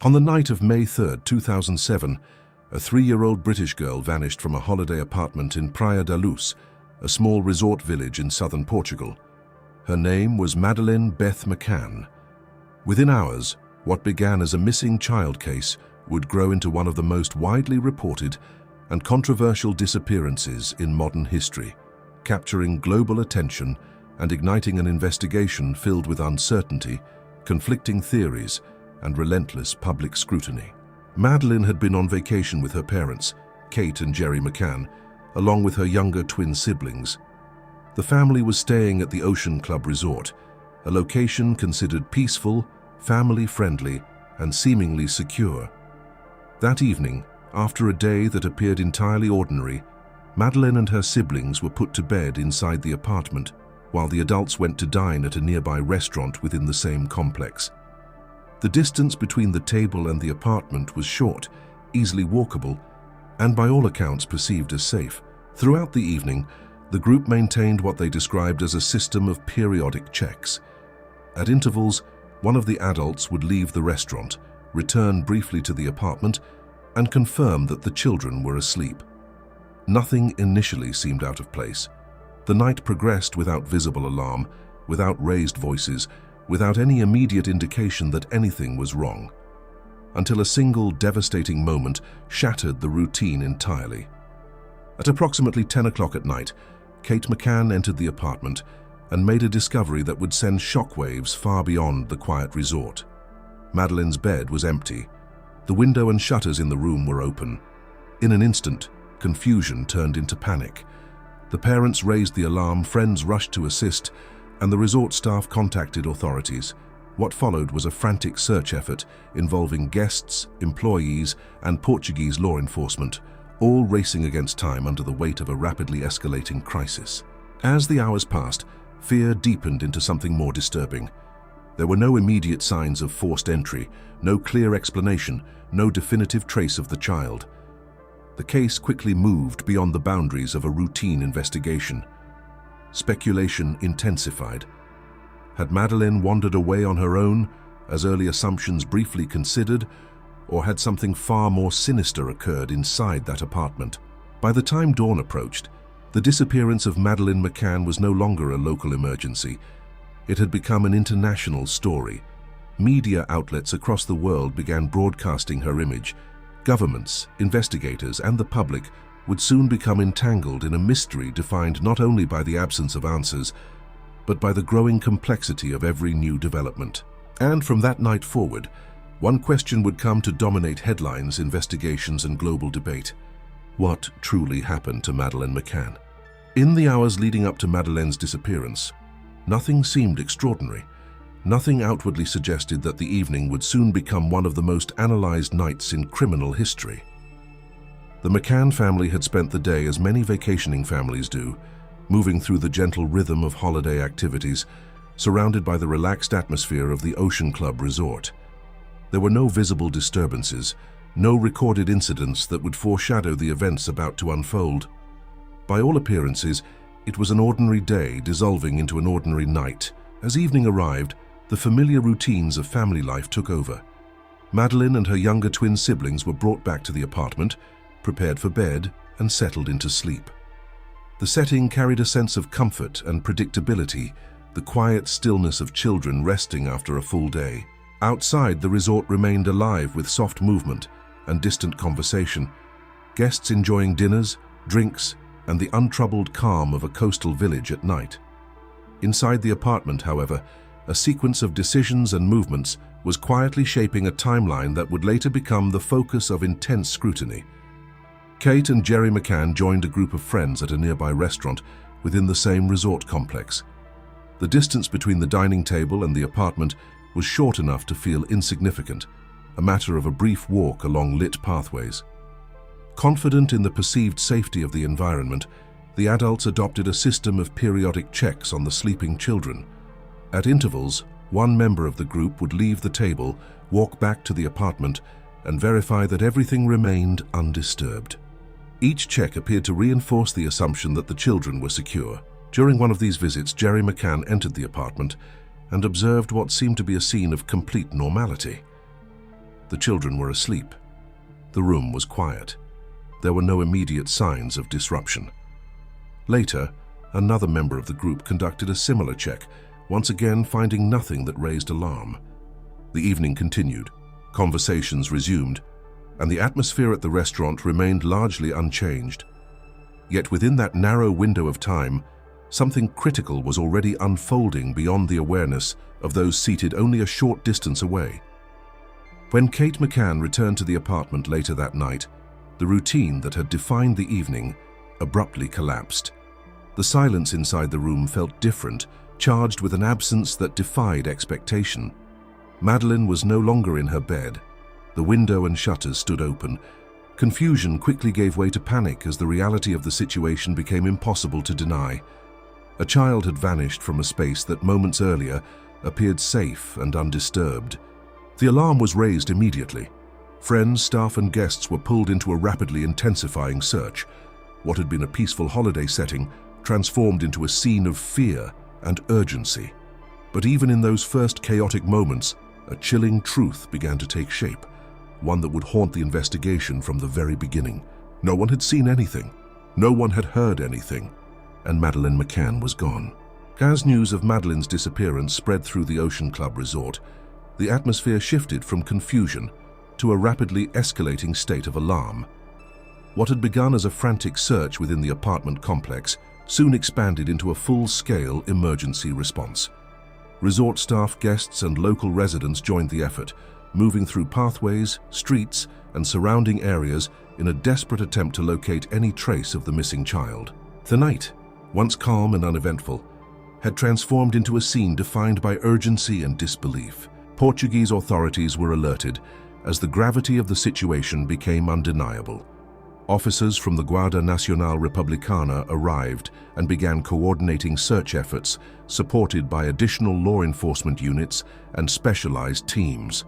On the night of May 3, 2007, a 3-year-old British girl vanished from a holiday apartment in Praia da Luz, a small resort village in southern Portugal. Her name was Madeleine McCann. Within hours, what began as a missing child case would grow into one of the most widely reported and controversial disappearances in modern history, capturing global attention and igniting an investigation filled with uncertainty, conflicting theories, and relentless public scrutiny. Madeleine had been on vacation with her parents, Kate and Gerry McCann, along with her younger twin siblings. The family was staying at the Ocean Club Resort, a location considered peaceful, family-friendly, and seemingly secure. That evening, after a day that appeared entirely ordinary, Madeleine and her siblings were put to bed inside the apartment, while the adults went to dine at a nearby restaurant within the same complex. The distance between the table and the apartment was short, easily walkable, and by all accounts perceived as safe. Throughout the evening, the group maintained what they described as a system of periodic checks. At intervals, one of the adults would leave the restaurant, return briefly to the apartment, and confirm that the children were asleep. Nothing initially seemed out of place. The night progressed without visible alarm, without raised voices, without any immediate indication that anything was wrong, until a single devastating moment shattered the routine entirely. At approximately 10 o'clock at night, Kate McCann entered the apartment and made a discovery that would send shockwaves far beyond the quiet resort. Madeleine's bed was empty. The window and shutters in the room were open. In an instant, confusion turned into panic. The parents raised the alarm, friends rushed to assist, and the resort staff contacted authorities. What followed was a frantic search effort involving guests, employees, and Portuguese law enforcement, all racing against time under the weight of a rapidly escalating crisis. As the hours passed, fear deepened into something more disturbing. There were no immediate signs of forced entry, no clear explanation, no definitive trace of the child. The case quickly moved beyond the boundaries of a routine investigation. Speculation intensified. Had Madeleine wandered away on her own, as early assumptions briefly considered, or had something far more sinister occurred inside that apartment? By the time dawn approached, the disappearance of Madeleine McCann was no longer a local emergency. It had become an international story. Media outlets across the world began broadcasting her image. Governments, investigators, and the public would soon become entangled in a mystery defined not only by the absence of answers, but by the growing complexity of every new development. And from that night forward, one question would come to dominate headlines, investigations, and global debate. What truly happened to Madeleine McCann? In the hours leading up to Madeleine's disappearance, nothing seemed extraordinary. Nothing outwardly suggested that the evening would soon become one of the most analyzed nights in criminal history. The McCann family had spent the day as many vacationing families do, moving through the gentle rhythm of holiday activities, surrounded by the relaxed atmosphere of the Ocean Club Resort. There were no visible disturbances, no recorded incidents that would foreshadow the events about to unfold. By all appearances, it was an ordinary day dissolving into an ordinary night. As evening arrived, the familiar routines of family life took over. Madeleine and her younger twin siblings were brought back to the apartment, prepared for bed, and settled into sleep. The setting carried a sense of comfort and predictability, the quiet stillness of children resting after a full day. Outside, the resort remained alive with soft movement and distant conversation, guests enjoying dinners, drinks, and the untroubled calm of a coastal village at night. Inside the apartment, however, a sequence of decisions and movements was quietly shaping a timeline that would later become the focus of intense scrutiny. Kate and Gerry McCann joined a group of friends at a nearby restaurant within the same resort complex. The distance between the dining table and the apartment was short enough to feel insignificant, a matter of a brief walk along lit pathways. Confident in the perceived safety of the environment, the adults adopted a system of periodic checks on the sleeping children. At intervals, one member of the group would leave the table, walk back to the apartment, and verify that everything remained undisturbed. Each check appeared to reinforce the assumption that the children were secure. During one of these visits, Gerry McCann entered the apartment and observed what seemed to be a scene of complete normality. The children were asleep. The room was quiet. There were no immediate signs of disruption. Later, another member of the group conducted a similar check, once again finding nothing that raised alarm. The evening continued, conversations resumed, and the atmosphere at the restaurant remained largely unchanged. Yet within that narrow window of time, something critical was already unfolding beyond the awareness of those seated only a short distance away. When Kate McCann returned to the apartment later that night, the routine that had defined the evening abruptly collapsed. The silence inside the room felt different, charged with an absence that defied expectation. Madeleine was no longer in her bed. The window and shutters stood open. Confusion quickly gave way to panic as the reality of the situation became impossible to deny. A child had vanished from a space that moments earlier appeared safe and undisturbed. The alarm was raised immediately. Friends, staff, and guests were pulled into a rapidly intensifying search. What had been a peaceful holiday setting transformed into a scene of fear and urgency. But even in those first chaotic moments, a chilling truth began to take shape, one that would haunt the investigation from the very beginning. No one had seen anything. No one had heard anything. And Madeleine McCann was gone. As news of Madeleine's disappearance spread through the Ocean Club resort, the atmosphere shifted from confusion to a rapidly escalating state of alarm. What had begun as a frantic search within the apartment complex soon expanded into a full-scale emergency response. Resort staff, guests, and local residents joined the effort, moving through pathways, streets, and surrounding areas in a desperate attempt to locate any trace of the missing child. The night, once calm and uneventful, had transformed into a scene defined by urgency and disbelief. Portuguese authorities were alerted as the gravity of the situation became undeniable. Officers from the Guarda Nacional Republicana arrived and began coordinating search efforts, supported by additional law enforcement units and specialized teams.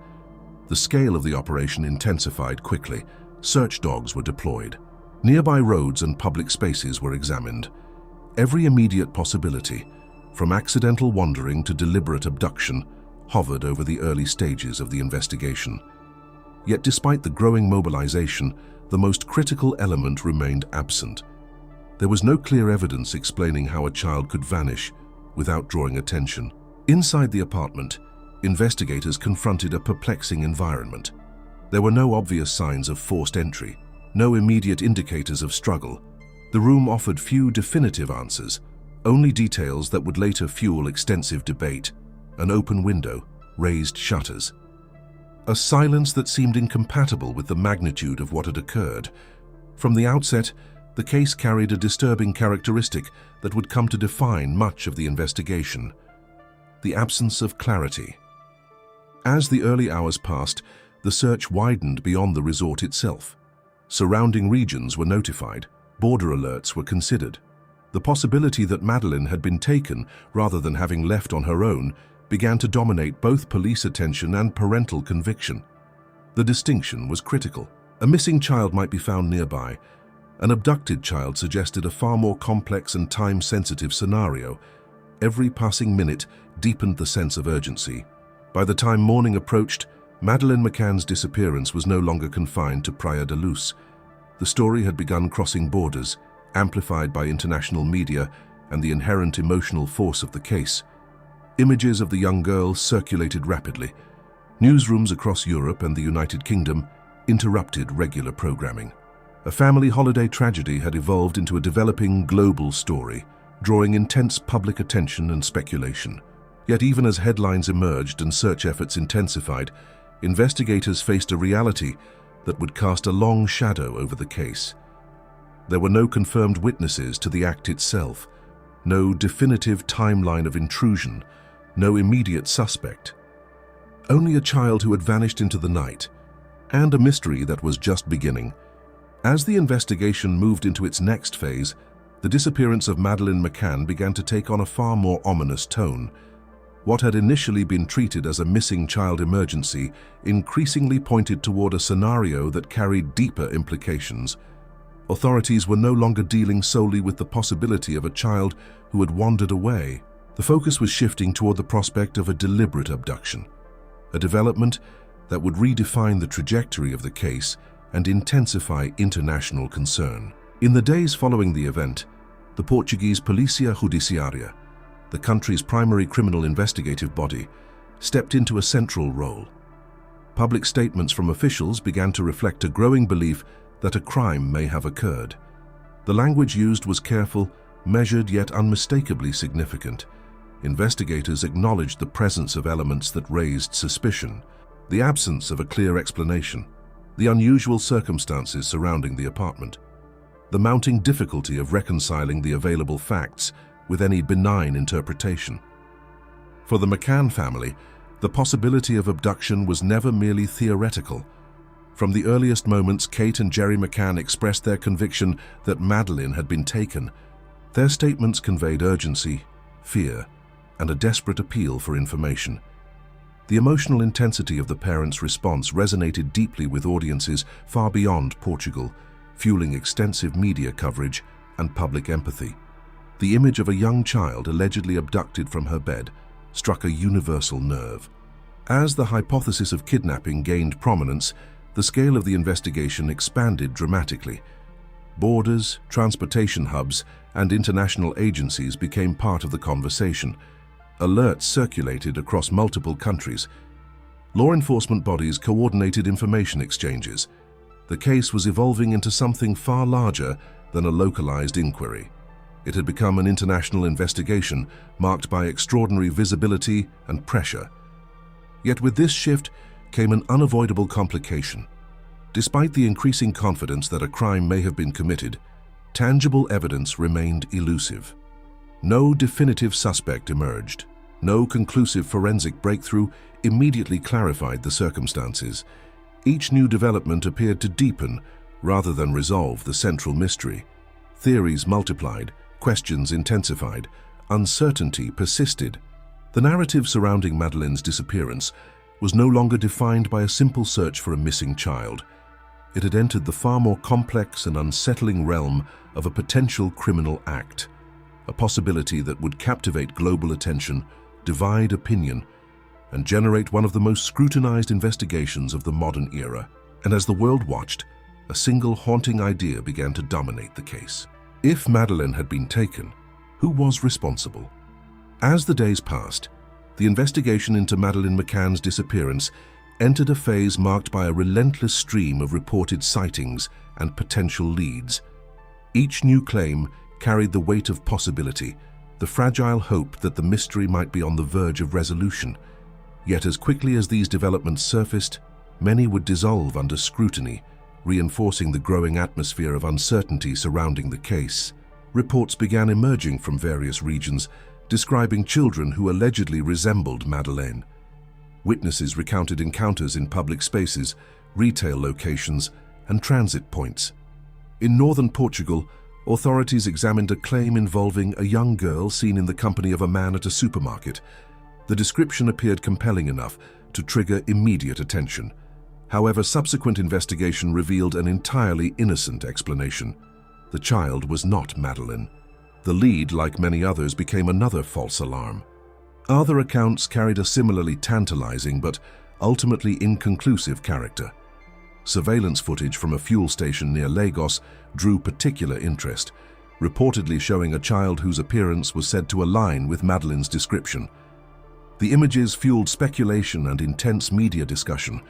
The scale of the operation intensified quickly. Search dogs were deployed. Nearby roads and public spaces were examined. Every immediate possibility, from accidental wandering to deliberate abduction, hovered over the early stages of the investigation. Yet despite the growing mobilization, the most critical element remained absent. There was no clear evidence explaining how a child could vanish without drawing attention. Inside the apartment, investigators confronted a perplexing environment. There were no obvious signs of forced entry, no immediate indicators of struggle. The room offered few definitive answers, only details that would later fuel extensive debate: an open window, raised shutters. A silence that seemed incompatible with the magnitude of what had occurred. From the outset, the case carried a disturbing characteristic that would come to define much of the investigation: the absence of clarity. As the early hours passed, the search widened beyond the resort itself. Surrounding regions were notified, border alerts were considered. The possibility that Madeleine had been taken rather than having left on her own began to dominate both police attention and parental conviction. The distinction was critical. A missing child might be found nearby. An abducted child suggested a far more complex and time-sensitive scenario. Every passing minute deepened the sense of urgency. By the time morning approached, Madeleine McCann's disappearance was no longer confined to Praia da Luz. The story had begun crossing borders, amplified by international media and the inherent emotional force of the case. Images of the young girl circulated rapidly. Newsrooms across Europe and the United Kingdom interrupted regular programming. A family holiday tragedy had evolved into a developing global story, drawing intense public attention and speculation. Yet even as headlines emerged and search efforts intensified, investigators faced a reality that would cast a long shadow over the case. There were no confirmed witnesses to the act itself, no definitive timeline of intrusion, no immediate suspect. Only a child who had vanished into the night, and a mystery that was just beginning. As the investigation moved into its next phase, the disappearance of Madeleine McCann began to take on a far more ominous tone. What had initially been treated as a missing child emergency increasingly pointed toward a scenario that carried deeper implications. Authorities were no longer dealing solely with the possibility of a child who had wandered away. The focus was shifting toward the prospect of a deliberate abduction, a development that would redefine the trajectory of the case and intensify international concern. In the days following the event, the Portuguese Polícia Judiciária, the country's primary criminal investigative body, stepped into a central role. Public statements from officials began to reflect a growing belief that a crime may have occurred. The language used was careful, measured yet unmistakably significant. Investigators acknowledged the presence of elements that raised suspicion, the absence of a clear explanation, the unusual circumstances surrounding the apartment, the mounting difficulty of reconciling the available facts with any benign interpretation. For the McCann family, the possibility of abduction was never merely theoretical. From the earliest moments, Kate and Gerry McCann expressed their conviction that Madeleine had been taken. Their statements conveyed urgency, fear, and a desperate appeal for information. The emotional intensity of the parents' response resonated deeply with audiences far beyond Portugal, fueling extensive media coverage and public empathy. The image of a young child allegedly abducted from her bed struck a universal nerve. As the hypothesis of kidnapping gained prominence, the scale of the investigation expanded dramatically. Borders, transportation hubs, and international agencies became part of the conversation. Alerts circulated across multiple countries. Law enforcement bodies coordinated information exchanges. The case was evolving into something far larger than a localized inquiry. It had become an international investigation marked by extraordinary visibility and pressure. Yet with this shift came an unavoidable complication. Despite the increasing confidence that a crime may have been committed, tangible evidence remained elusive. No definitive suspect emerged. No conclusive forensic breakthrough immediately clarified the circumstances. Each new development appeared to deepen rather than resolve the central mystery. Theories multiplied, questions intensified, uncertainty persisted. The narrative surrounding Madeleine's disappearance was no longer defined by a simple search for a missing child. It had entered the far more complex and unsettling realm of a potential criminal act, a possibility that would captivate global attention, divide opinion, and generate one of the most scrutinized investigations of the modern era. And as the world watched, a single haunting idea began to dominate the case. If Madeleine had been taken, who was responsible? As the days passed, the investigation into Madeleine McCann's disappearance entered a phase marked by a relentless stream of reported sightings and potential leads. Each new claim carried the weight of possibility, the fragile hope that the mystery might be on the verge of resolution. Yet as quickly as these developments surfaced, many would dissolve under scrutiny, reinforcing the growing atmosphere of uncertainty surrounding the case. Reports began emerging from various regions, describing children who allegedly resembled Madeleine. Witnesses recounted encounters in public spaces, retail locations, and transit points. In northern Portugal, authorities examined a claim involving a young girl seen in the company of a man at a supermarket. The description appeared compelling enough to trigger immediate attention. However, subsequent investigation revealed an entirely innocent explanation. The child was not Madeleine. The lead, like many others, became another false alarm. Other accounts carried a similarly tantalizing but ultimately inconclusive character. Surveillance footage from a fuel station near Lagos drew particular interest, reportedly showing a child whose appearance was said to align with Madeleine's description. The images fueled speculation and intense media discussion.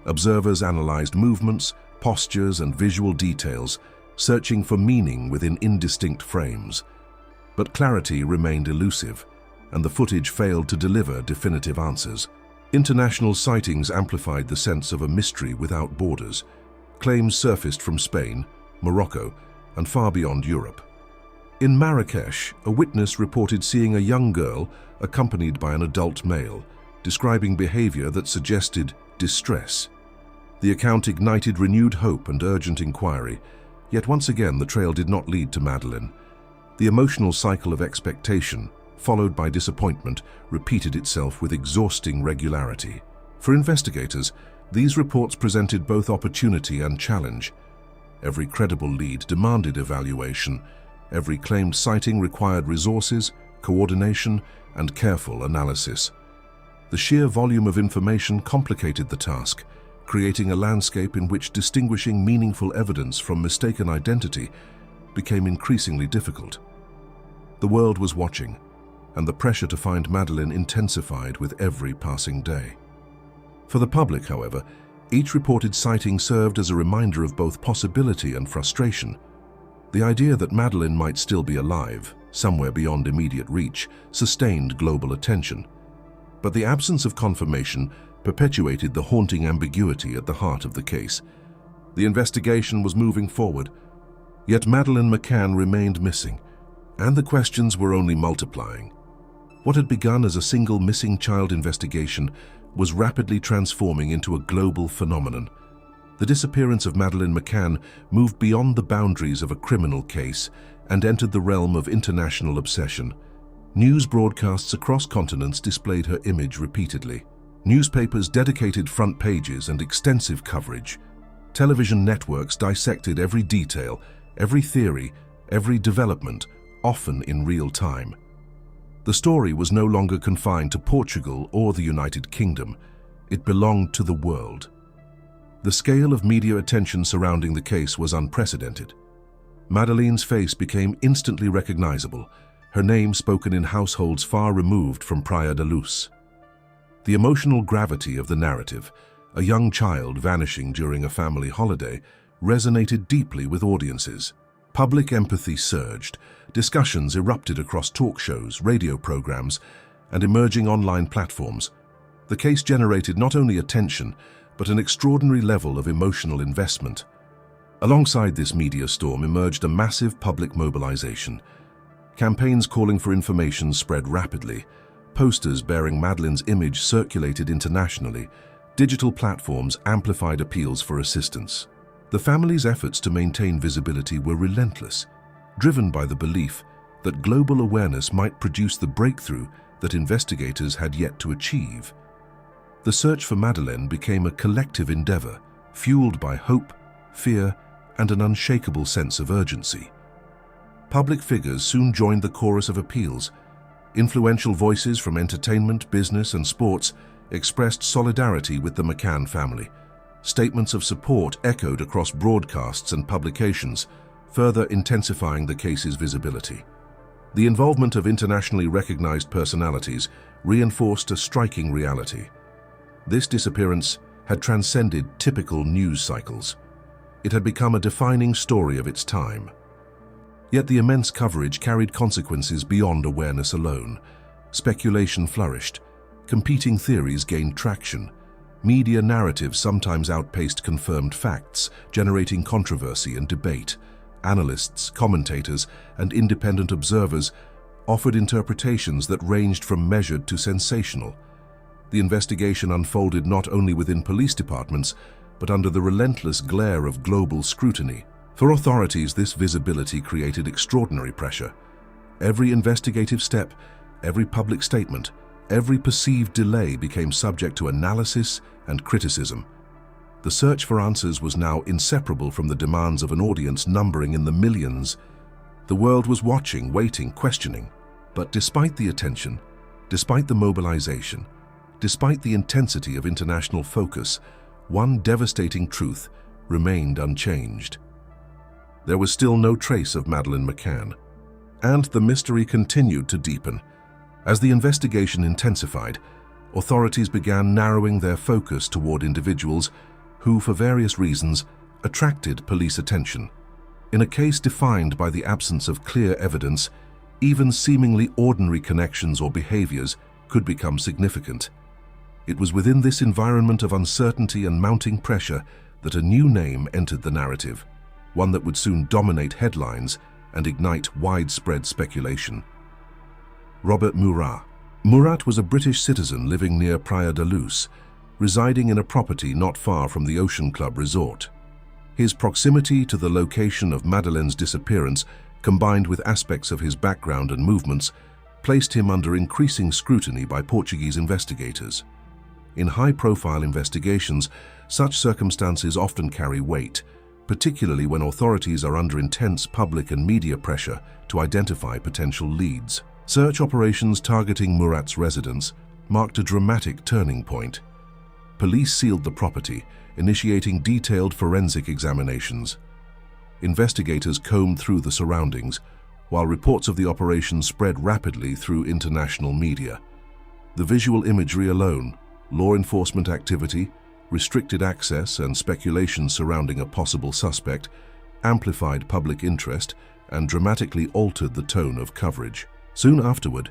Observers analyzed movements, postures, and visual details, searching for meaning within indistinct frames. But clarity remained elusive, and the footage failed to deliver definitive answers. International sightings amplified the sense of a mystery without borders. Claims surfaced from Spain, Morocco, and far beyond Europe. In Marrakesh, a witness reported seeing a young girl accompanied by an adult male, describing behavior that suggested distress. The account ignited renewed hope and urgent inquiry, yet once again the trail did not lead to Madeleine. The emotional cycle of expectation, followed by disappointment, repeated itself with exhausting regularity. For investigators, these reports presented both opportunity and challenge. Every credible lead demanded evaluation. Every claimed sighting required resources, coordination, and careful analysis. The sheer volume of information complicated the task, creating a landscape in which distinguishing meaningful evidence from mistaken identity became increasingly difficult. The world was watching, and the pressure to find Madeleine intensified with every passing day. For the public, however, each reported sighting served as a reminder of both possibility and frustration. The idea that Madeleine might still be alive, somewhere beyond immediate reach, sustained global attention. But the absence of confirmation perpetuated the haunting ambiguity at the heart of the case. The investigation was moving forward, yet Madeleine McCann remained missing, and the questions were only multiplying. What had begun as a single missing child investigation was rapidly transforming into a global phenomenon. The disappearance of Madeleine McCann moved beyond the boundaries of a criminal case and entered the realm of international obsession. News broadcasts across continents displayed her image repeatedly. Newspapers dedicated front pages and extensive coverage. Television networks dissected every detail, every theory, every development, often in real time. The story was no longer confined to Portugal or the United Kingdom. It belonged to the world. The scale of media attention surrounding the case was unprecedented. Madeleine's face became instantly recognizable, her name spoken in households far removed from Praia da Luz. The emotional gravity of the narrative, a young child vanishing during a family holiday, resonated deeply with audiences. Public empathy surged. Discussions erupted across talk shows, radio programs, and emerging online platforms. The case generated not only attention, but an extraordinary level of emotional investment. Alongside this media storm emerged a massive public mobilization. Campaigns calling for information spread rapidly. Posters bearing Madeleine's image circulated internationally. Digital platforms amplified appeals for assistance. The family's efforts to maintain visibility were relentless, driven by the belief that global awareness might produce the breakthrough that investigators had yet to achieve. The search for Madeleine became a collective endeavor, fueled by hope, fear, and an unshakable sense of urgency. Public figures soon joined the chorus of appeals. Influential voices from entertainment, business, and sports expressed solidarity with the McCann family. Statements of support echoed across broadcasts and publications, further intensifying the case's visibility. The involvement of internationally recognized personalities reinforced a striking reality. This disappearance had transcended typical news cycles. It had become a defining story of its time. Yet the immense coverage carried consequences beyond awareness alone. Speculation flourished. Competing theories gained traction. Media narratives sometimes outpaced confirmed facts, generating controversy and debate. Analysts, commentators, and independent observers offered interpretations that ranged from measured to sensational. The investigation unfolded not only within police departments, but under the relentless glare of global scrutiny. For authorities, this visibility created extraordinary pressure. Every investigative step, every public statement, every perceived delay became subject to analysis and criticism. The search for answers was now inseparable from the demands of an audience numbering in the millions. The world was watching, waiting, questioning. But despite the attention, despite the mobilization, despite the intensity of international focus, one devastating truth remained unchanged. There was still no trace of Madeleine McCann, and the mystery continued to deepen. As the investigation intensified, authorities began narrowing their focus toward individuals who, for various reasons, attracted police attention. In a case defined by the absence of clear evidence, even seemingly ordinary connections or behaviors could become significant. It was within this environment of uncertainty and mounting pressure that a new name entered the narrative, one that would soon dominate headlines and ignite widespread speculation. Robert Murat. Murat was a British citizen living near Praia da Luz, residing in a property not far from the Ocean Club resort. His proximity to the location of Madeleine's disappearance, combined with aspects of his background and movements, placed him under increasing scrutiny by Portuguese investigators. In high-profile investigations, such circumstances often carry weight, particularly when authorities are under intense public and media pressure to identify potential leads. Search operations targeting Murat's residence, marked a dramatic turning point. Police sealed the property, initiating detailed forensic examinations. Investigators combed through the surroundings, while reports of the operation spread rapidly through international media. The visual imagery alone, law enforcement activity, restricted access, and speculation surrounding a possible suspect amplified public interest and dramatically altered the tone of coverage. Soon afterward,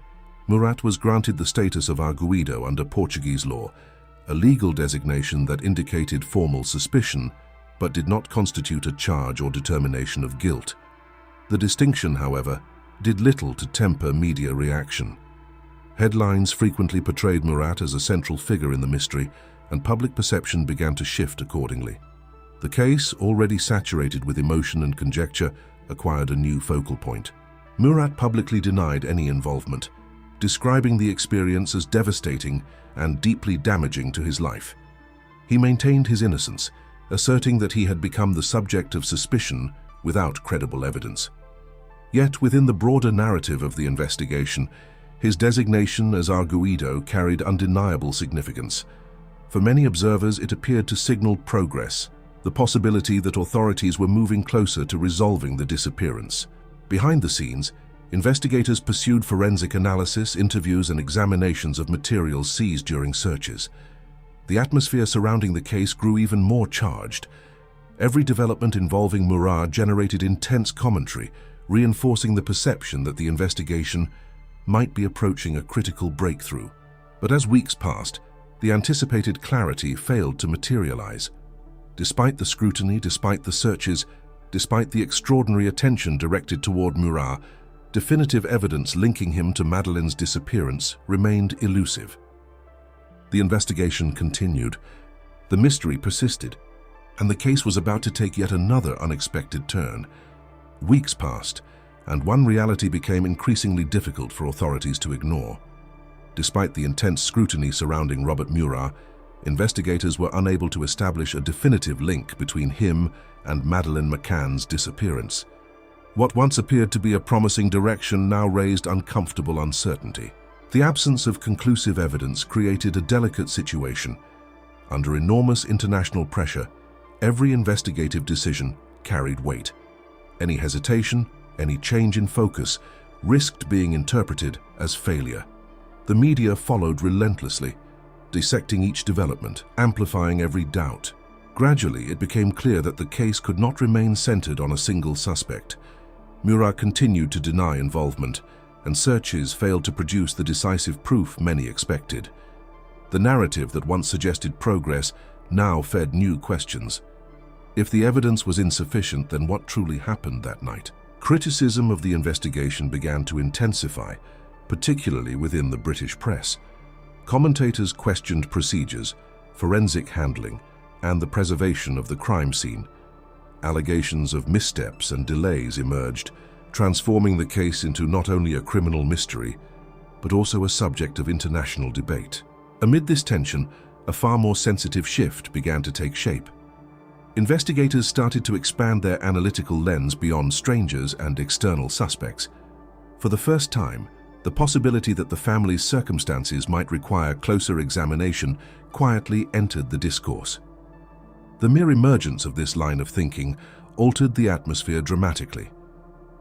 Murat was granted the status of arguido under Portuguese law, a legal designation that indicated formal suspicion but did not constitute a charge or determination of guilt. The distinction, however, did little to temper media reaction. Headlines frequently portrayed Murat as a central figure in the mystery, and public perception began to shift accordingly. The case, already saturated with emotion and conjecture, acquired a new focal point. Murat publicly denied any involvement, describing the experience as devastating and deeply damaging to his life. He maintained his innocence, asserting that he had become the subject of suspicion without credible evidence. Yet within the broader narrative of the investigation, his designation as arguido carried undeniable significance. For many observers, it appeared to signal progress, the possibility that authorities were moving closer to resolving the disappearance. Behind the scenes, investigators pursued forensic analysis, interviews, and examinations of materials seized during searches. The atmosphere surrounding the case grew even more charged. Every development involving Murat generated intense commentary, reinforcing the perception that the investigation might be approaching a critical breakthrough. But as weeks passed, the anticipated clarity failed to materialize. Despite the scrutiny, despite the searches, despite the extraordinary attention directed toward Murat, definitive evidence linking him to Madeleine's disappearance remained elusive. The investigation continued. The mystery persisted, and the case was about to take yet another unexpected turn. Weeks passed, and one reality became increasingly difficult for authorities to ignore. Despite the intense scrutiny surrounding Robert Murat, investigators were unable to establish a definitive link between him and Madeleine McCann's disappearance. What once appeared to be a promising direction now raised uncomfortable uncertainty. The absence of conclusive evidence created a delicate situation. Under enormous international pressure, every investigative decision carried weight. Any hesitation, any change in focus, risked being interpreted as failure. The media followed relentlessly, dissecting each development, amplifying every doubt. Gradually, it became clear that the case could not remain centered on a single suspect. Murat continued to deny involvement, and searches failed to produce the decisive proof many expected. The narrative that once suggested progress now fed new questions. If the evidence was insufficient, then what truly happened that night? Criticism of the investigation began to intensify, particularly within the British press. Commentators questioned procedures, forensic handling, and the preservation of the crime scene. Allegations of missteps and delays emerged, transforming the case into not only a criminal mystery, but also a subject of international debate. Amid this tension, a far more sensitive shift began to take shape. Investigators started to expand their analytical lens beyond strangers and external suspects. For the first time, the possibility that the family's circumstances might require closer examination quietly entered the discourse. The mere emergence of this line of thinking altered the atmosphere dramatically.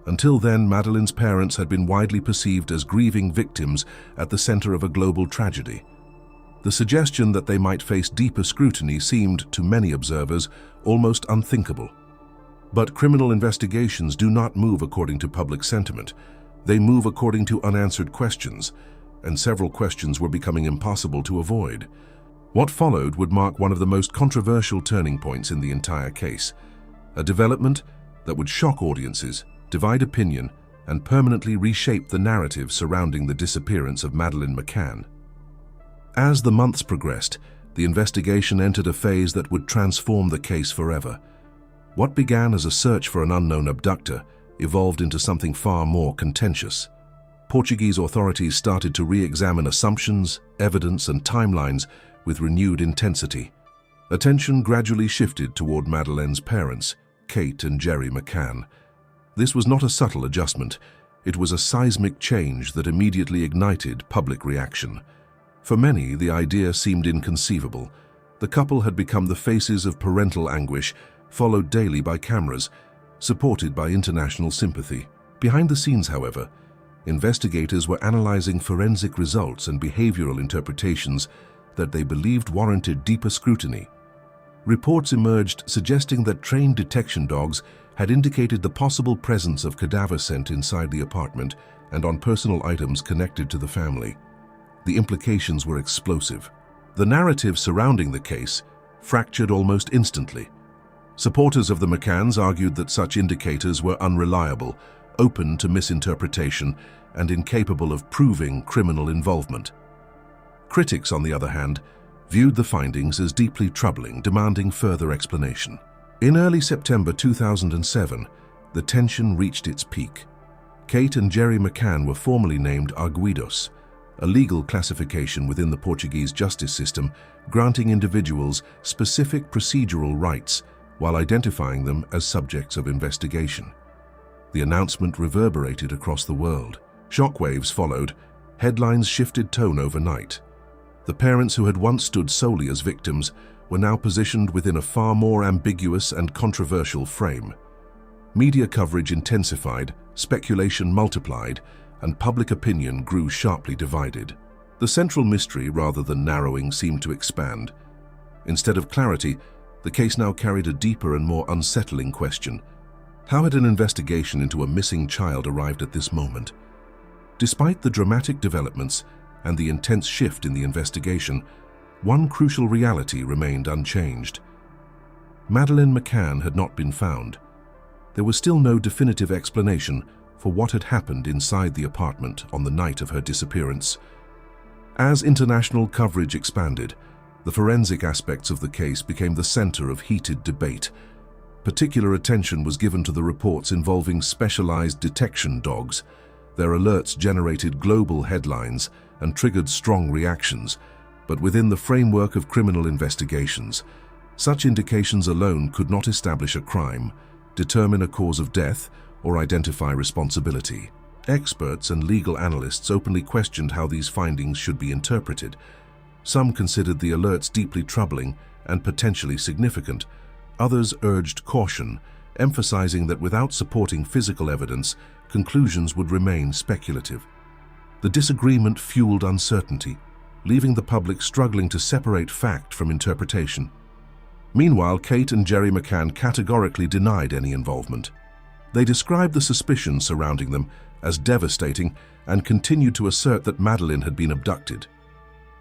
Until then, Madeleine's parents had been widely perceived as grieving victims at the center of a global tragedy. The suggestion that they might face deeper scrutiny seemed, to many observers, almost unthinkable. But criminal investigations do not move according to public sentiment. They move according to unanswered questions, and several questions were becoming impossible to avoid. What followed would mark one of the most controversial turning points in the entire case, a development that would shock audiences, divide opinion, and permanently reshape the narrative surrounding the disappearance of Madeleine McCann. As the months progressed, the investigation entered a phase that would transform the case forever. What began as a search for an unknown abductor evolved into something far more contentious. Portuguese authorities started to re-examine assumptions, evidence, and timelines with renewed intensity. Attention gradually shifted toward Madeleine's parents, Kate and Gerry McCann. This was not a subtle adjustment. It was a seismic change that immediately ignited public reaction. For many, the idea seemed inconceivable. The couple had become the faces of parental anguish, followed daily by cameras, supported by international sympathy. Behind the scenes, however, investigators were analyzing forensic results and behavioral interpretations that they believed warranted deeper scrutiny. Reports emerged suggesting that trained detection dogs had indicated the possible presence of cadaver scent inside the apartment and on personal items connected to the family. The implications were explosive. The narrative surrounding the case fractured almost instantly. Supporters of the McCanns argued that such indicators were unreliable, open to misinterpretation, and incapable of proving criminal involvement. Critics, on the other hand, viewed the findings as deeply troubling, demanding further explanation. In early September 2007, the tension reached its peak. Kate and Gerry McCann were formally named arguidos, a legal classification within the Portuguese justice system granting individuals specific procedural rights while identifying them as subjects of investigation. The announcement reverberated across the world. Shockwaves followed. Headlines shifted tone overnight. The parents who had once stood solely as victims were now positioned within a far more ambiguous and controversial frame. Media coverage intensified, speculation multiplied, and public opinion grew sharply divided. The central mystery, rather than narrowing, seemed to expand. Instead of clarity, the case now carried a deeper and more unsettling question. How had an investigation into a missing child arrived at this moment? Despite the dramatic developments and the intense shift in the investigation, one crucial reality remained unchanged. Madeleine McCann had not been found. There was still no definitive explanation for what had happened inside the apartment on the night of her disappearance. As international coverage expanded, the forensic aspects of the case became the center of heated debate. Particular attention was given to the reports involving specialized detection dogs. Their alerts generated global headlines and triggered strong reactions, but within the framework of criminal investigations, such indications alone could not establish a crime, determine a cause of death, or identify responsibility. Experts and legal analysts openly questioned how these findings should be interpreted. Some considered the alerts deeply troubling and potentially significant. Others urged caution, emphasizing that without supporting physical evidence, conclusions would remain speculative. The disagreement fueled uncertainty, leaving the public struggling to separate fact from interpretation. Meanwhile, Kate and Gerry McCann categorically denied any involvement. They described the suspicions surrounding them as devastating and continued to assert that Madeleine had been abducted.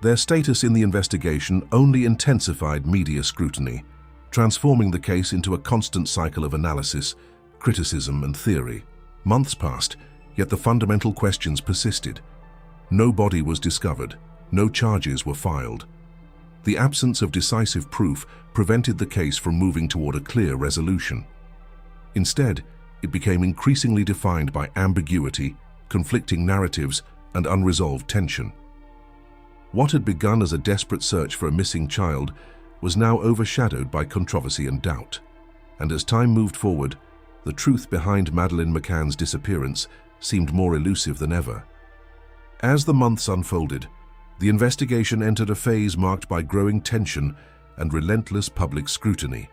Their status in the investigation only intensified media scrutiny, transforming the case into a constant cycle of analysis, criticism, and theory. Months passed, yet the fundamental questions persisted. No body was discovered, no charges were filed. The absence of decisive proof prevented the case from moving toward a clear resolution. Instead, it became increasingly defined by ambiguity, conflicting narratives, and unresolved tension. What had begun as a desperate search for a missing child was now overshadowed by controversy and doubt. And as time moved forward, the truth behind Madeleine McCann's disappearance seemed more elusive than ever. As the months unfolded, the investigation entered a phase marked by growing tension and relentless public scrutiny.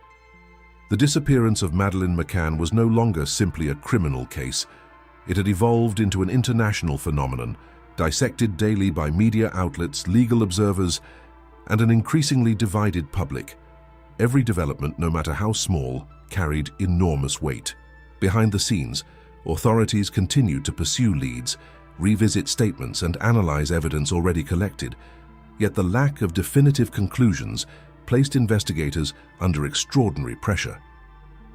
The disappearance of Madeleine McCann was no longer simply a criminal case. It had evolved into an international phenomenon, dissected daily by media outlets, legal observers, and an increasingly divided public. Every development, no matter how small, carried enormous weight. Behind the scenes, authorities continued to pursue leads, revisit statements, and analyze evidence already collected. Yet the lack of definitive conclusions placed investigators under extraordinary pressure.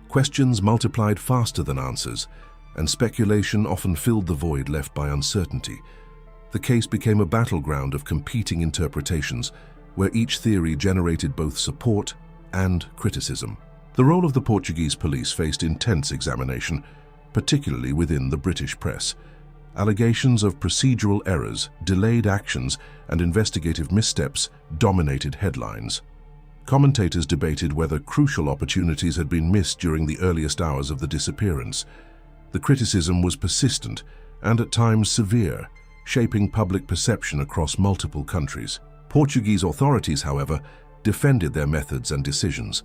Questions multiplied faster than answers, and speculation often filled the void left by uncertainty. The case became a battleground of competing interpretations, where each theory generated both support and criticism. The role of the Portuguese police faced intense examination, particularly within the British press. Allegations of procedural errors, delayed actions, and investigative missteps dominated headlines. Commentators debated whether crucial opportunities had been missed during the earliest hours of the disappearance. The criticism was persistent and at times severe, shaping public perception across multiple countries. Portuguese authorities, however, defended their methods and decisions.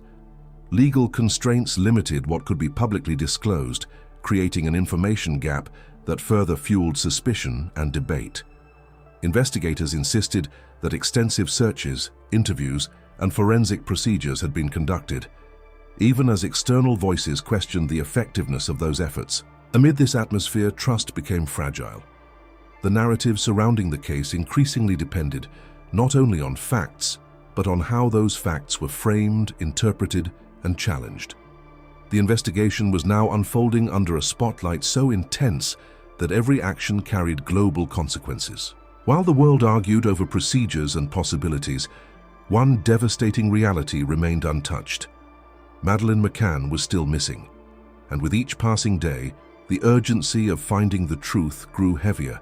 Legal constraints limited what could be publicly disclosed, creating an information gap that further fueled suspicion and debate. Investigators insisted that extensive searches, interviews, and forensic procedures had been conducted, even as external voices questioned the effectiveness of those efforts. Amid this atmosphere, trust became fragile. The narrative surrounding the case increasingly depended not only on facts, but on how those facts were framed, interpreted, and challenged. The investigation was now unfolding under a spotlight so intense that every action carried global consequences. While the world argued over procedures and possibilities, one devastating reality remained untouched. Madeleine McCann was still missing, and with each passing day, the urgency of finding the truth grew heavier,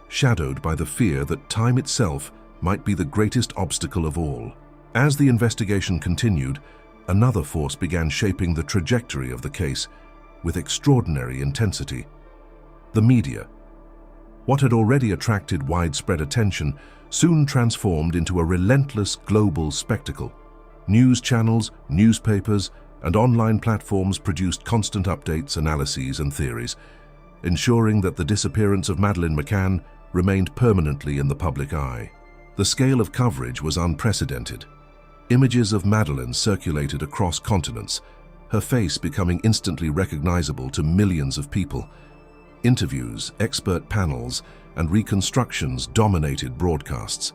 shadowed by the fear that time itself might be the greatest obstacle of all. As the investigation continued, another force began shaping the trajectory of the case with extraordinary intensity: the media. What had already attracted widespread attention soon transformed into a relentless global spectacle. News channels, newspapers, and online platforms produced constant updates, analyses, and theories, ensuring that the disappearance of Madeleine McCann remained permanently in the public eye. The scale of coverage was unprecedented. Images of Madeleine circulated across continents, her face becoming instantly recognizable to millions of people. Interviews, expert panels, and reconstructions dominated broadcasts.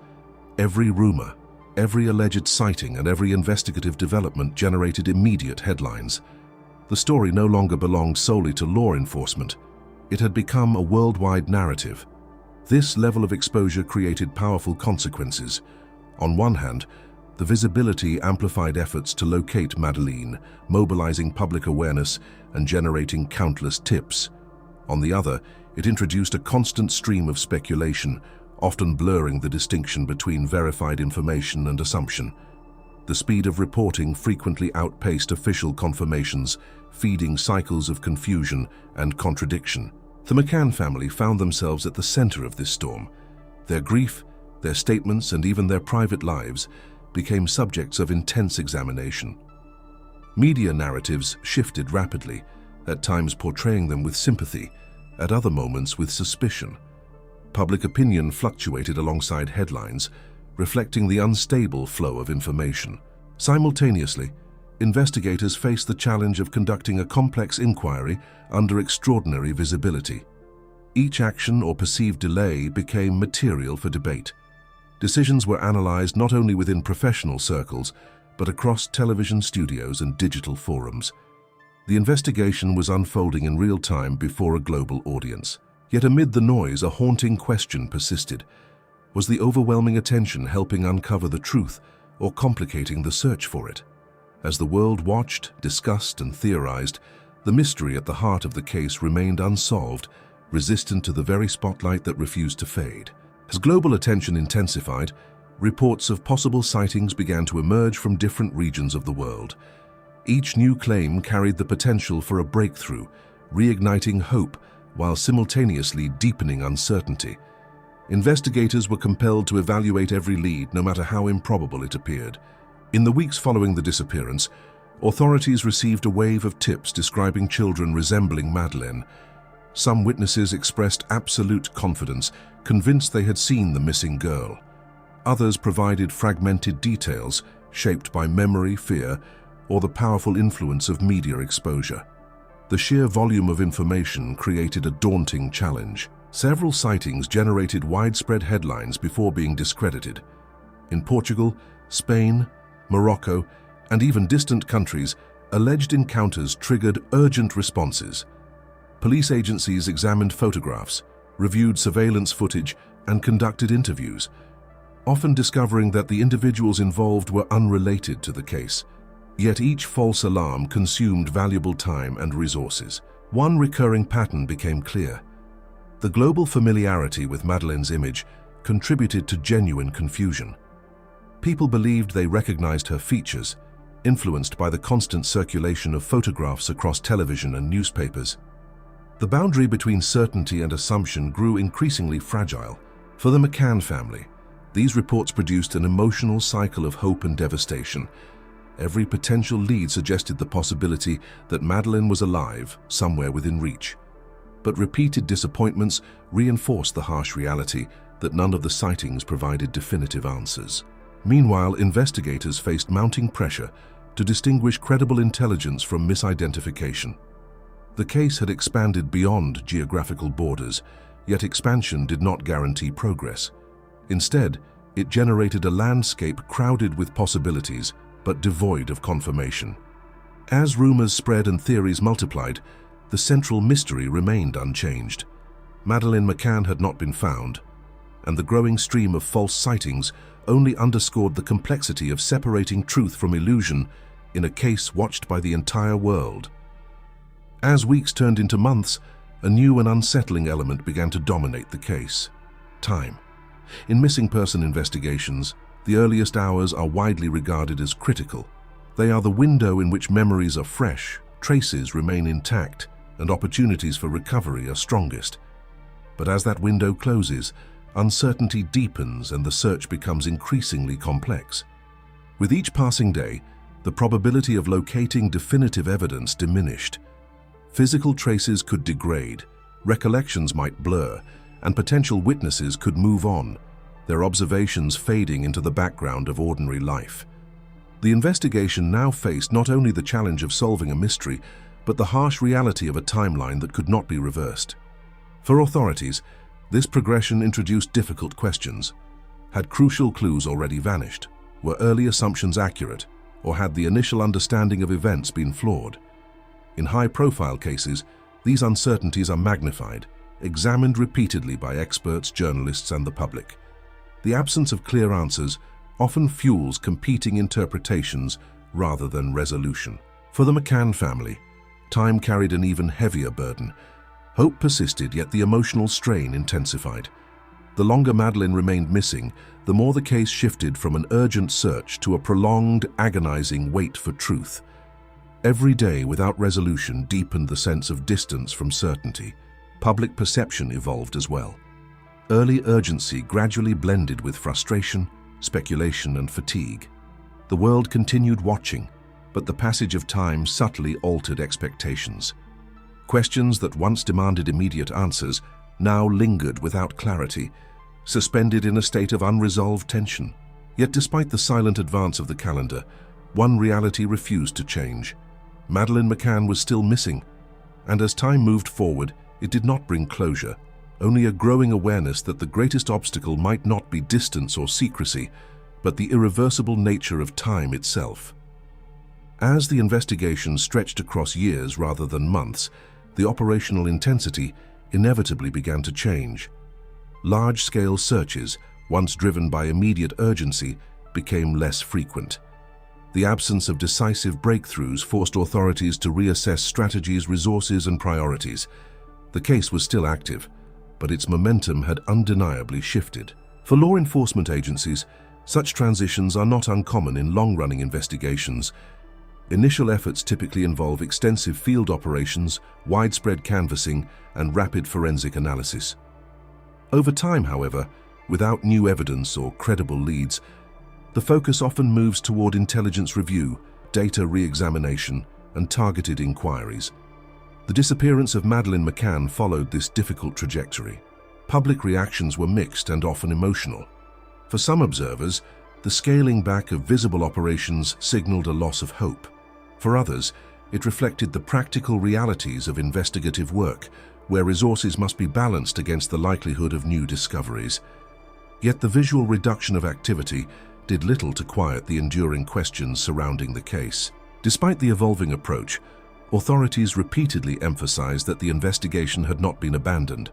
Every rumor, every alleged sighting, and every investigative development generated immediate headlines. The story no longer belonged solely to law enforcement. It had become a worldwide narrative. This level of exposure created powerful consequences. On one hand, the visibility amplified efforts to locate Madeleine, mobilizing public awareness and generating countless tips. On the other, it introduced a constant stream of speculation, often blurring the distinction between verified information and assumption. The speed of reporting frequently outpaced official confirmations, feeding cycles of confusion and contradiction. The McCann family found themselves at the center of this storm. Their grief, their statements, and even their private lives became subjects of intense examination. Media narratives shifted rapidly, at times portraying them with sympathy, at other moments with suspicion. Public opinion fluctuated alongside headlines, reflecting the unstable flow of information. Simultaneously, investigators faced the challenge of conducting a complex inquiry under extraordinary visibility. Each action or perceived delay became material for debate. Decisions were analyzed not only within professional circles, but across television studios and digital forums. The investigation was unfolding in real time before a global audience. Yet amid the noise, a haunting question persisted. Was the overwhelming attention helping uncover the truth or complicating the search for it? As the world watched, discussed, and theorized, the mystery at the heart of the case remained unsolved, resistant to the very spotlight that refused to fade. As global attention intensified, reports of possible sightings began to emerge from different regions of the world. Each new claim carried the potential for a breakthrough, reigniting hope while simultaneously deepening uncertainty. Investigators were compelled to evaluate every lead, no matter how improbable it appeared. In the weeks following the disappearance, authorities received a wave of tips describing children resembling Madeleine. Some witnesses expressed absolute confidence, convinced they had seen the missing girl. Others provided fragmented details, shaped by memory, fear, or the powerful influence of media exposure. The sheer volume of information created a daunting challenge. Several sightings generated widespread headlines before being discredited. In Portugal, Spain, Morocco, and even distant countries, alleged encounters triggered urgent responses. Police agencies examined photographs, reviewed surveillance footage, and conducted interviews, often discovering that the individuals involved were unrelated to the case. Yet each false alarm consumed valuable time and resources. One recurring pattern became clear. The global familiarity with Madeleine's image contributed to genuine confusion. People believed they recognized her features, influenced by the constant circulation of photographs across television and newspapers. The boundary between certainty and assumption grew increasingly fragile. For the McCann family, these reports produced an emotional cycle of hope and devastation. Every potential lead suggested the possibility that Madeleine was alive, somewhere within reach. But repeated disappointments reinforced the harsh reality that none of the sightings provided definitive answers. Meanwhile, investigators faced mounting pressure to distinguish credible intelligence from misidentification. The case had expanded beyond geographical borders, yet expansion did not guarantee progress. Instead, it generated a landscape crowded with possibilities, but devoid of confirmation. As rumors spread and theories multiplied, the central mystery remained unchanged. Madeleine McCann had not been found, and the growing stream of false sightings only underscored the complexity of separating truth from illusion in a case watched by the entire world. As weeks turned into months, a new and unsettling element began to dominate the case: time. In missing person investigations, the earliest hours are widely regarded as critical. They are the window in which memories are fresh, traces remain intact, and opportunities for recovery are strongest. But as that window closes, uncertainty deepens and the search becomes increasingly complex. With each passing day, the probability of locating definitive evidence diminished. Physical traces could degrade, recollections might blur, and potential witnesses could move on, their observations fading into the background of ordinary life. The investigation now faced not only the challenge of solving a mystery, but the harsh reality of a timeline that could not be reversed. For authorities, this progression introduced difficult questions. Had crucial clues already vanished? Were early assumptions accurate? Or had the initial understanding of events been flawed? In high-profile cases, these uncertainties are magnified, examined repeatedly by experts, journalists, and the public. The absence of clear answers often fuels competing interpretations rather than resolution. For the McCann family, time carried an even heavier burden. Hope persisted, yet the emotional strain intensified. The longer Madeleine remained missing, the more the case shifted from an urgent search to a prolonged, agonizing wait for truth. Every day without resolution deepened the sense of distance from certainty. Public perception evolved as well. Early urgency gradually blended with frustration, speculation, and fatigue. The world continued watching, but the passage of time subtly altered expectations. Questions that once demanded immediate answers now lingered without clarity, suspended in a state of unresolved tension. Yet despite the silent advance of the calendar, one reality refused to change. Madeleine McCann was still missing, and as time moved forward, it did not bring closure, only a growing awareness that the greatest obstacle might not be distance or secrecy, but the irreversible nature of time itself. As the investigation stretched across years rather than months, the operational intensity inevitably began to change. Large-scale searches, once driven by immediate urgency, became less frequent. The absence of decisive breakthroughs forced authorities to reassess strategies, resources, and priorities. The case was still active, but its momentum had undeniably shifted. For law enforcement agencies, such transitions are not uncommon in long-running investigations. Initial efforts typically involve extensive field operations, widespread canvassing, and rapid forensic analysis. Over time, however, without new evidence or credible leads, the focus often moves toward intelligence review, data re-examination, and targeted inquiries. The disappearance of Madeleine McCann followed this difficult trajectory. Public reactions were mixed and often emotional. For some observers, the scaling back of visible operations signaled a loss of hope. For others, it reflected the practical realities of investigative work, where resources must be balanced against the likelihood of new discoveries. Yet the visual reduction of activity did little to quiet the enduring questions surrounding the case. Despite the evolving approach, authorities repeatedly emphasized that the investigation had not been abandoned.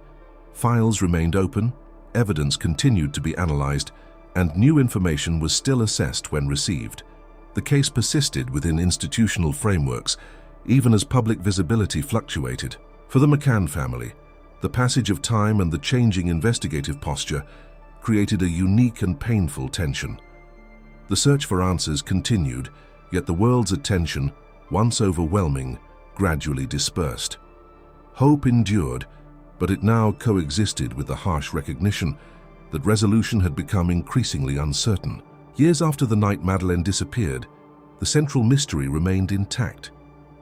Files remained open, evidence continued to be analyzed, and new information was still assessed when received. The case persisted within institutional frameworks, even as public visibility fluctuated. For the McCann family, the passage of time and the changing investigative posture created a unique and painful tension. The search for answers continued, yet the world's attention, once overwhelming, gradually dispersed. Hope endured, but it now coexisted with the harsh recognition that resolution had become increasingly uncertain. Years after the night Madeleine disappeared, the central mystery remained intact.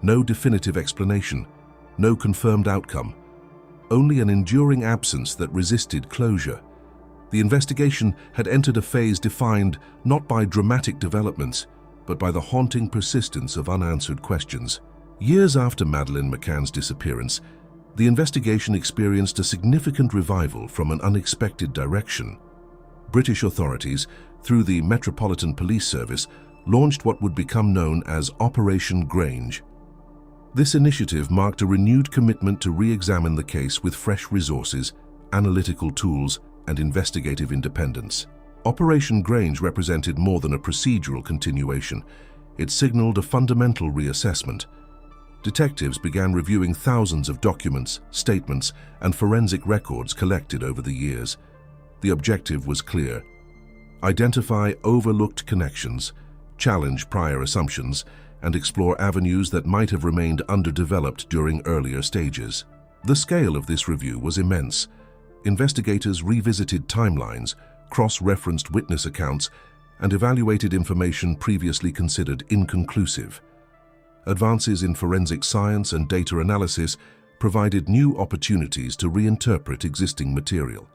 No definitive explanation, no confirmed outcome, only an enduring absence that resisted closure. The investigation had entered a phase defined not by dramatic developments, but by the haunting persistence of unanswered questions. Years after Madeleine McCann's disappearance, the investigation experienced a significant revival from an unexpected direction. British authorities, through the Metropolitan Police Service, launched what would become known as Operation Grange. This initiative marked a renewed commitment to re-examine the case with fresh resources, analytical tools, and investigative independence. Operation Grange represented more than a procedural continuation. It signaled a fundamental reassessment. Detectives began reviewing thousands of documents, statements, and forensic records collected over the years. The objective was clear: identify overlooked connections, challenge prior assumptions, and explore avenues that might have remained underdeveloped during earlier stages. The scale of this review was immense. Investigators revisited timelines, cross-referenced witness accounts, and evaluated information previously considered inconclusive. Advances in forensic science and data analysis provided new opportunities to reinterpret existing material.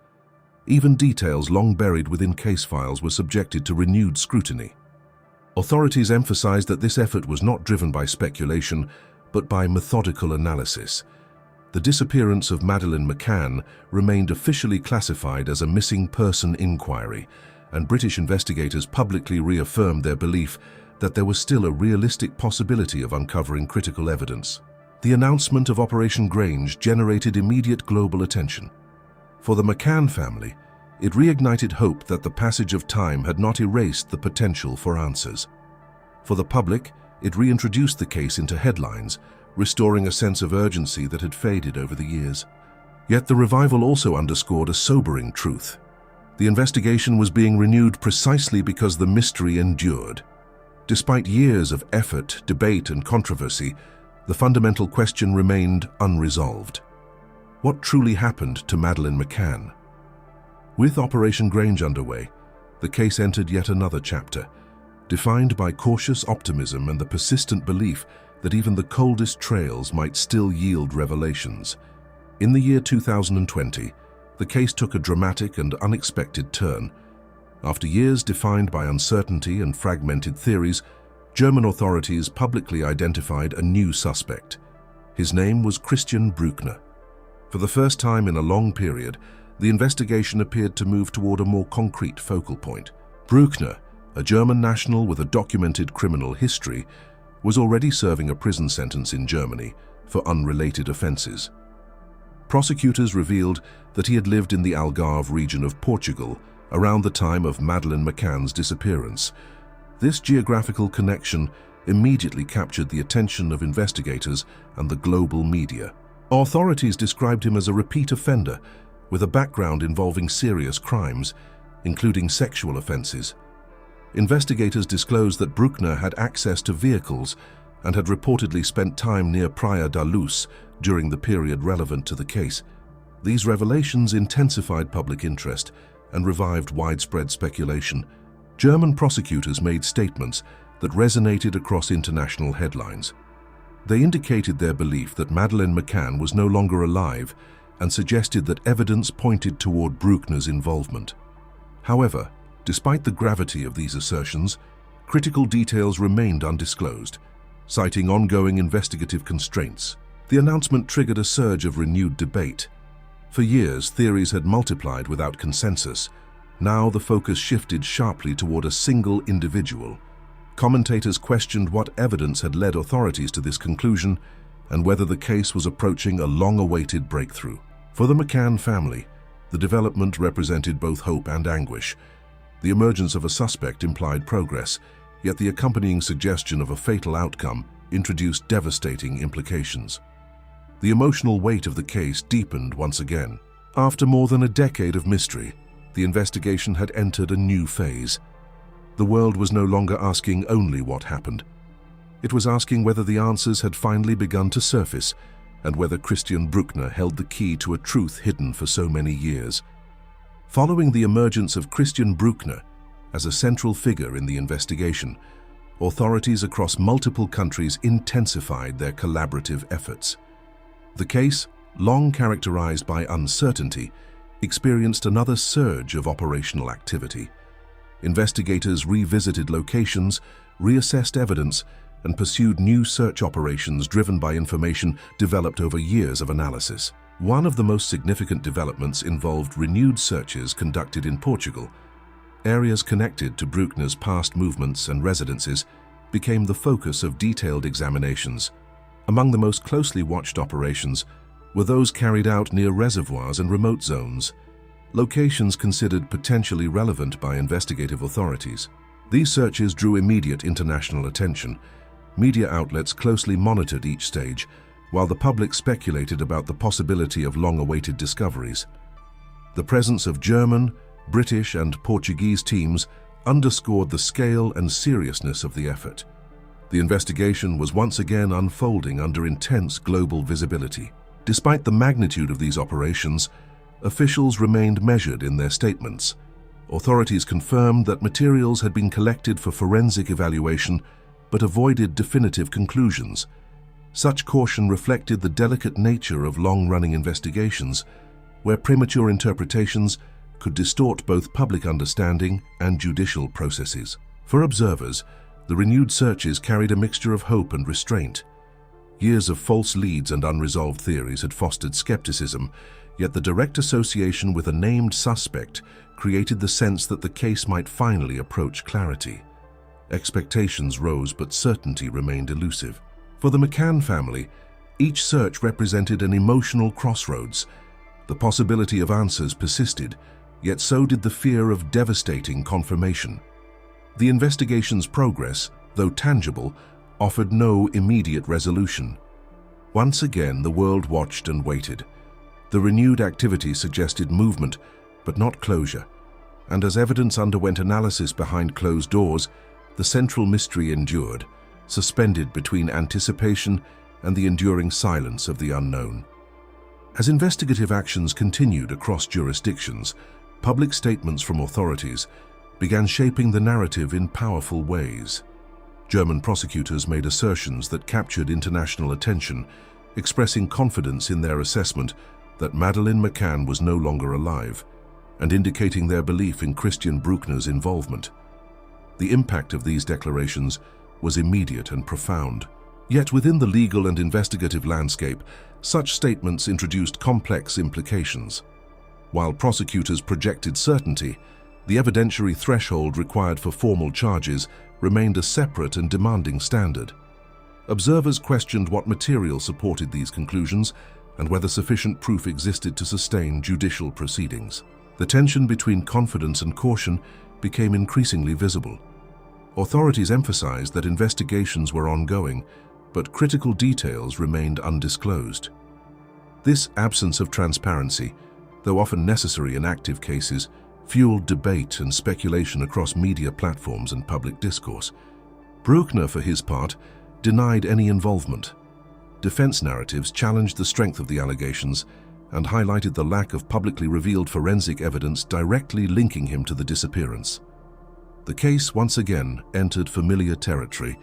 Even details long buried within case files were subjected to renewed scrutiny. Authorities emphasized that this effort was not driven by speculation, but by methodical analysis. The disappearance of Madeleine McCann remained officially classified as a missing person inquiry, and British investigators publicly reaffirmed their belief that there was still a realistic possibility of uncovering critical evidence. The announcement of Operation Grange generated immediate global attention. For the McCann family, it reignited hope that the passage of time had not erased the potential for answers. For the public, it reintroduced the case into headlines, restoring a sense of urgency that had faded over the years. Yet the revival also underscored a sobering truth. The investigation was being renewed precisely because the mystery endured. Despite years of effort, debate, and controversy, the fundamental question remained unresolved. What truly happened to Madeleine McCann? With Operation Grange underway, the case entered yet another chapter, defined by cautious optimism and the persistent belief that even the coldest trails might still yield revelations. In the year 2020, the case took a dramatic and unexpected turn. After years defined by uncertainty and fragmented theories, German authorities publicly identified a new suspect. His name was Christian Bruckner. For the first time in a long period, the investigation appeared to move toward a more concrete focal point. Bruckner, a German national with a documented criminal history, was already serving a prison sentence in Germany for unrelated offenses. Prosecutors revealed that he had lived in the Algarve region of Portugal around the time of Madeleine McCann's disappearance. This geographical connection immediately captured the attention of investigators and the global media. Authorities described him as a repeat offender with a background involving serious crimes, including sexual offenses. Investigators disclosed that Bruckner had access to vehicles and had reportedly spent time near Praia da Luz during the period relevant to the case. These revelations intensified public interest and revived widespread speculation. German prosecutors made statements that resonated across international headlines. They indicated their belief that Madeleine McCann was no longer alive and suggested that evidence pointed toward Bruckner's involvement. However, despite the gravity of these assertions, critical details remained undisclosed, citing ongoing investigative constraints. The announcement triggered a surge of renewed debate. For years, theories had multiplied without consensus. Now the focus shifted sharply toward a single individual. Commentators questioned what evidence had led authorities to this conclusion and whether the case was approaching a long-awaited breakthrough. For the McCann family, the development represented both hope and anguish. The emergence of a suspect implied progress, yet the accompanying suggestion of a fatal outcome introduced devastating implications. The emotional weight of the case deepened once again. After more than a decade of mystery, the investigation had entered a new phase. The world was no longer asking only what happened. It was asking whether the answers had finally begun to surface and whether Christian Bruckner held the key to a truth hidden for so many years. Following the emergence of Christian Bruckner as a central figure in the investigation, authorities across multiple countries intensified their collaborative efforts. The case, long characterized by uncertainty, experienced another surge of operational activity. Investigators revisited locations, reassessed evidence, and pursued new search operations driven by information developed over years of analysis. One of the most significant developments involved renewed searches conducted in Portugal. Areas connected to Bruckner's past movements and residences became the focus of detailed examinations. Among the most closely watched operations were those carried out near reservoirs and remote zones, locations considered potentially relevant by investigative authorities. These searches drew immediate international attention. Media outlets closely monitored each stage, while the public speculated about the possibility of long-awaited discoveries. The presence of German, British, and Portuguese teams underscored the scale and seriousness of the effort. The investigation was once again unfolding under intense global visibility. Despite the magnitude of these operations, officials remained measured in their statements. Authorities confirmed that materials had been collected for forensic evaluation, but avoided definitive conclusions. Such caution reflected the delicate nature of long-running investigations, where premature interpretations could distort both public understanding and judicial processes. For observers, the renewed searches carried a mixture of hope and restraint. Years of false leads and unresolved theories had fostered skepticism, yet the direct association with a named suspect created the sense that the case might finally approach clarity. Expectations rose, but certainty remained elusive. For the McCann family, each search represented an emotional crossroads. The possibility of answers persisted, yet so did the fear of devastating confirmation. The investigation's progress, though tangible, offered no immediate resolution. Once again, the world watched and waited. The renewed activity suggested movement, but not closure. And as evidence underwent analysis behind closed doors, the central mystery endured, suspended between anticipation and the enduring silence of the unknown. As investigative actions continued across jurisdictions, public statements from authorities began shaping the narrative in powerful ways. German prosecutors made assertions that captured international attention, expressing confidence in their assessment that Madeleine McCann was no longer alive, and indicating their belief in Christian Bruckner's involvement. The impact of these declarations was immediate and profound. Yet within the legal and investigative landscape, such statements introduced complex implications. While prosecutors projected certainty, the evidentiary threshold required for formal charges remained a separate and demanding standard. Observers questioned what material supported these conclusions and whether sufficient proof existed to sustain judicial proceedings. The tension between confidence and caution became increasingly visible. Authorities emphasized that investigations were ongoing, but critical details remained undisclosed. This absence of transparency, though often necessary in active cases, fueled debate and speculation across media platforms and public discourse. Bruckner, for his part, denied any involvement. Defense narratives challenged the strength of the allegations and highlighted the lack of publicly revealed forensic evidence directly linking him to the disappearance. The case once again entered familiar territory,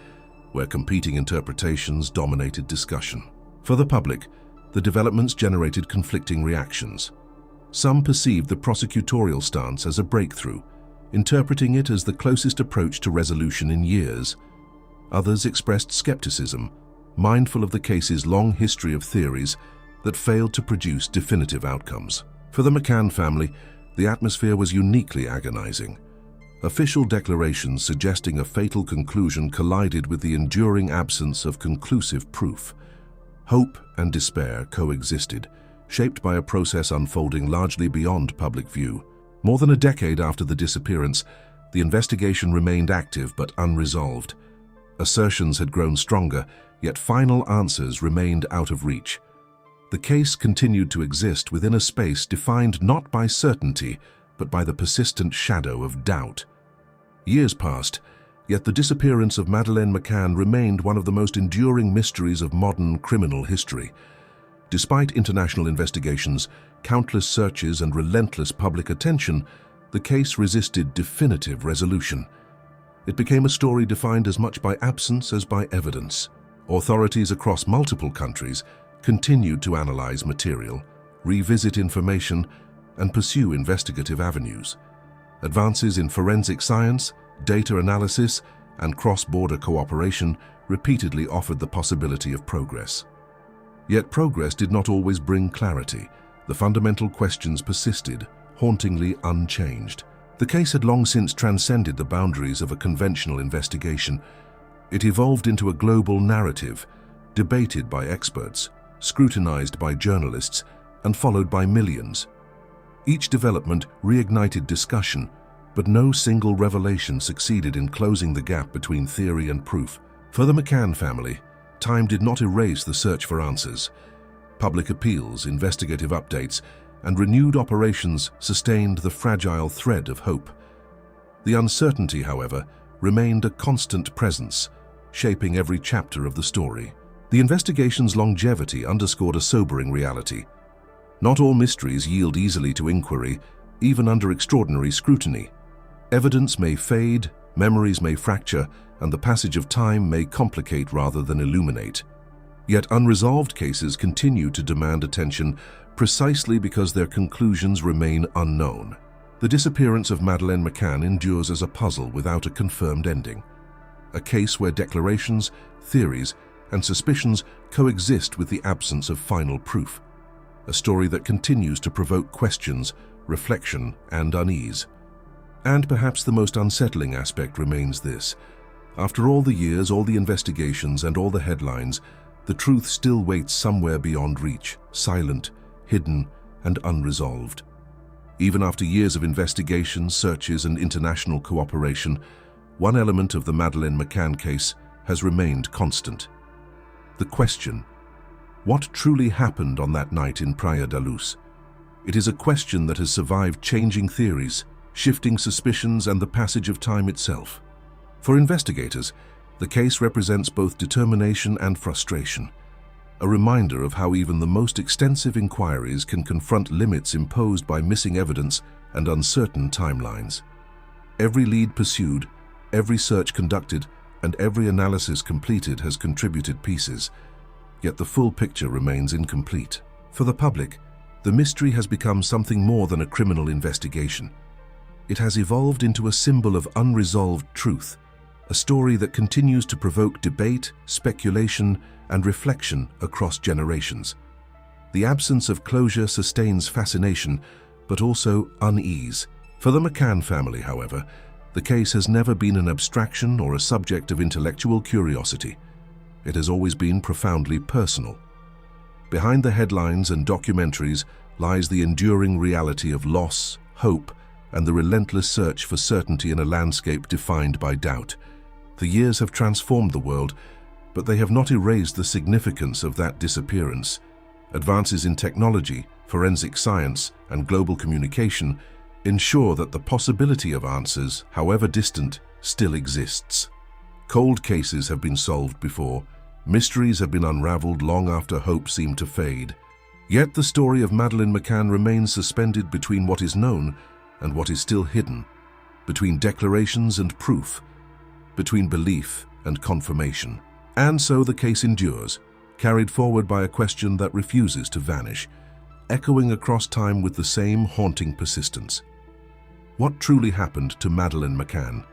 where competing interpretations dominated discussion. For the public, the developments generated conflicting reactions. Some perceived the prosecutorial stance as a breakthrough, interpreting it as the closest approach to resolution in years. Others expressed skepticism, mindful of the case's long history of theories that failed to produce definitive outcomes. For the McCann family, the atmosphere was uniquely agonizing. Official declarations suggesting a fatal conclusion collided with the enduring absence of conclusive proof. Hope and despair coexisted, shaped by a process unfolding largely beyond public view. More than a decade after the disappearance, the investigation remained active but unresolved. Assertions had grown stronger, yet final answers remained out of reach. The case continued to exist within a space defined not by certainty, but by the persistent shadow of doubt. Years passed, yet the disappearance of Madeleine McCann remained one of the most enduring mysteries of modern criminal history. Despite international investigations, countless searches and relentless public attention, the case resisted definitive resolution. It became a story defined as much by absence as by evidence. Authorities across multiple countries continued to analyze material, revisit information, and pursue investigative avenues. Advances in forensic science, data analysis, and cross-border cooperation repeatedly offered the possibility of progress. Yet progress did not always bring clarity. The fundamental questions persisted, hauntingly unchanged. The case had long since transcended the boundaries of a conventional investigation. It evolved into a global narrative, debated by experts, scrutinized by journalists, and followed by millions. Each development reignited discussion, but no single revelation succeeded in closing the gap between theory and proof. For the McCann family, time did not erase the search for answers. Public appeals, investigative updates, and renewed operations sustained the fragile thread of hope. The uncertainty, however, remained a constant presence, shaping every chapter of the story. The investigation's longevity underscored a sobering reality. Not all mysteries yield easily to inquiry, even under extraordinary scrutiny. Evidence may fade, memories may fracture, and the passage of time may complicate rather than illuminate. Yet unresolved cases continue to demand attention precisely because their conclusions remain unknown. The disappearance of Madeleine McCann endures as a puzzle without a confirmed ending. A case where declarations, theories, and suspicions coexist with the absence of final proof. A story that continues to provoke questions, reflection, and unease. And perhaps the most unsettling aspect remains this. After all the years, all the investigations, and all the headlines, the truth still waits somewhere beyond reach, silent, hidden, and unresolved. Even after years of investigations, searches, and international cooperation, one element of the Madeleine McCann case has remained constant. The question: what truly happened on that night in Praia da Luz? It is a question that has survived changing theories, shifting suspicions, and the passage of time itself. For investigators, the case represents both determination and frustration, a reminder of how even the most extensive inquiries can confront limits imposed by missing evidence and uncertain timelines. Every lead pursued, every search conducted, and every analysis completed has contributed pieces, yet the full picture remains incomplete. For the public, the mystery has become something more than a criminal investigation. It has evolved into a symbol of unresolved truth, a story that continues to provoke debate, speculation, and reflection across generations. The absence of closure sustains fascination, but also unease. For the McCann family, however, the case has never been an abstraction or a subject of intellectual curiosity. It has always been profoundly personal. Behind the headlines and documentaries lies the enduring reality of loss, hope, and the relentless search for certainty in a landscape defined by doubt. The years have transformed the world, but they have not erased the significance of that disappearance. Advances in technology, forensic science, and global communication ensure that the possibility of answers, however distant, still exists. Cold cases have been solved before, mysteries have been unraveled long after hope seemed to fade. Yet the story of Madeleine McCann remains suspended between what is known and what is still hidden, between declarations and proof, between belief and confirmation. And so the case endures, carried forward by a question that refuses to vanish, echoing across time with the same haunting persistence. What truly happened to Madeleine McCann?